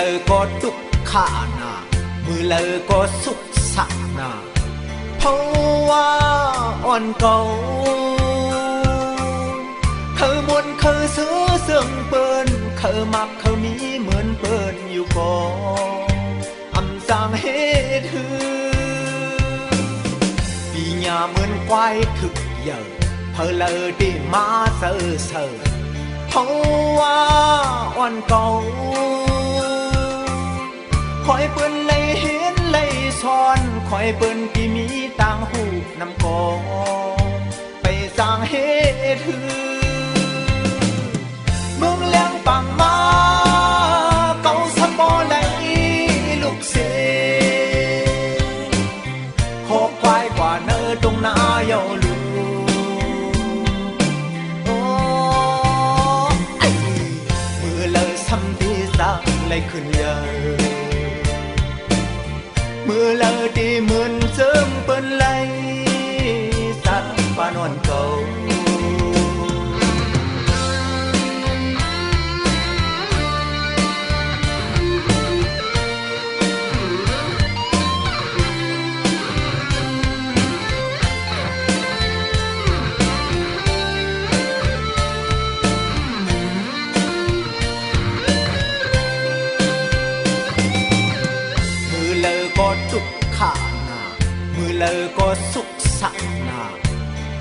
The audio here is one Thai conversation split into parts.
เลอก็ทุกขานามือเลอก็สุขสักนาเพราะว่าอ่อนเก่าเขามวนเขาซื้อเสื่องเปิ้นเขามักเขามีเหมือนเปิ้นอยู่ก่ออำสางเฮ็ดฮือปีหญ้าเหมือนควายถึกเยอะเพอเลอที่มาเซ่อเซ่อเพราะว่าอ่อนเก่าคอยเปิ้นเลยเห็นเลยซ้อนคอยเปิ้นที่มีต่างหูนำกองไปสร้างเฮ็ดฮือเมืองเลี้ยงปังมาเก่าสะบ่ไหลลูกเสหอกควายกว่าเนื้อตรงหน้าเยาลูโอ้มือเลยซ้ำที่สักเลยขึ้นเยอะมือเลอที่เหมือนเสริมเปิ้นไหลสัตว์ปานวนเก่าทุกขานามือเลอก็สุขสักนา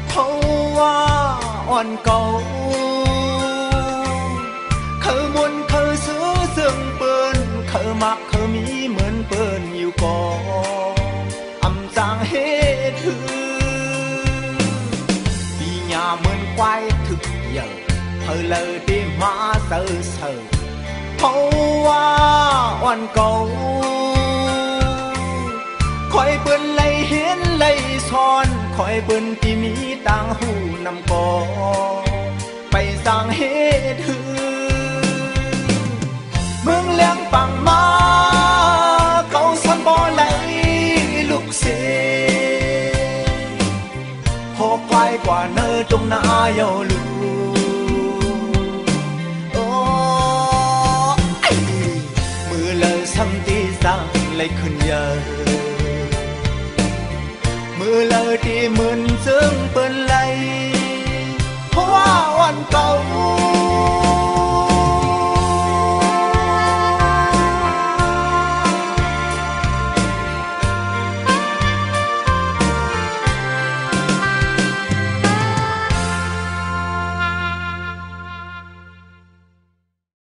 เพราะว่าอ่อนเก่าเขามวนเขาซื้อเสื่องเปิ้นเขามักเขามีเหมือนเปิ้นอยู่ก่ออำจางเฮ็ดฮือปีหญ้าเหมือนควายถึกเยอะเพอเลอที่มาเซ่อเซ่อเพราะว่าอ่อนเก่าคอยเปิ้นเลยเห็นเลยซ้อนคอยเปิ้นที่มีต่างหูนำกอไปสร้างเฮ็ดฮือเมืองเลี้ยงปังมาเก่าสันบ่ไหลลูกเสหอกควายกว่าเนื้อตรงหน้าเยาลูโอ้มือเลยซ้ำที่สร้างเลยขึ้นเยอะมือเลอที่เหมือนซึ่งเปิ้นไหลเพราะว่าอ่อนเก่า